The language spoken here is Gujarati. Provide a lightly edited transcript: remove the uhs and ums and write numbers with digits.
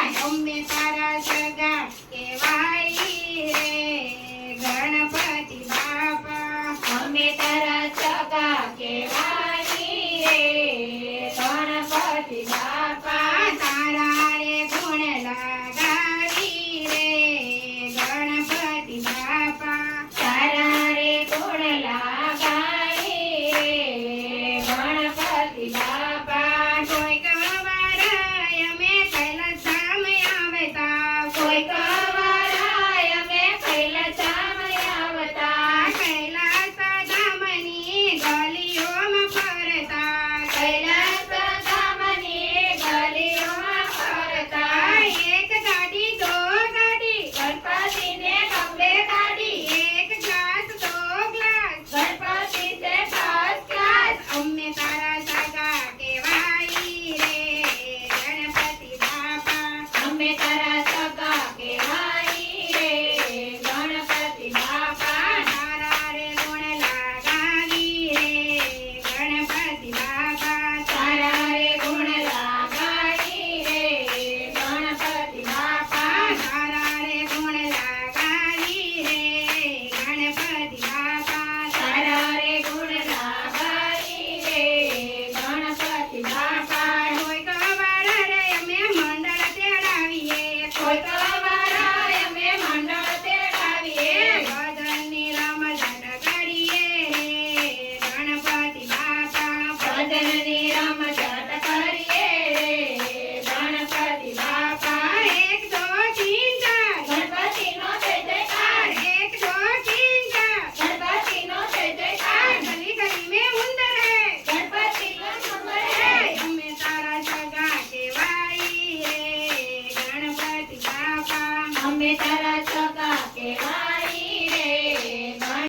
અમે તારા સગા કહેવાય રે ગણપતિ બાપા અમે તારા સગા કહેવાય રે ગણપતિ બાપા તારા રે ગુણ લગાવી રે ગણપતિ બાપા તારા રે ગુણ લગાવી રે ગણપતિ બાપા કોઈ કવાર અમે કૈલાસધામ આવતા કોઈ કવારાય અમે કૈલાસધામ આવતા કૈલાસધામની ગલીઓમાં ફરતા કૈલાસધામની ગલીઓમાં ફરતા એક ગાડી દો ગાડી ગણપતિને ગમે ગાડી એક ગ્લાસ દો ગ્લાસ ગણપતિ છે ફર્સ્ટ ક્લાસ અમે તારા સગા કહેવાય રે ગણપતિ બાપા અમે તારા સગા કહેવાય રે ગણપતિ બાપા તારા રે ગુણ લગાવી રે ગણપતિ બાપા તારા રે ગુણ લગાવી રે ગણપતિ બાપા તારા રે ગુણ લગાવી રે ગણપતિ બાપા તારા રે ગુણ લગાવી રે ગણપતિ બાપા કોઈ કવાર રે અમે મંડળ તેડાવીએ કોઈ કવારાય અમે મંડળ તેડાવીએ ભજનની રમઝટ કરીએ રે ગણપતિ બાપા ભજનની રમઝટ કરીએ રે ગણપતિ બાપા એક દો તીન ચાર ગણપતિનો જય જયકાર એક દો તીન ચાર ગણપતિનો જય જયકાર ગલી ગલી में ઉંદર હે ગણપતિનો નંબર હે અમે તારા સગા કહેવાય રે ગણપતિ બાપા અમે તારા સગા કહેવાય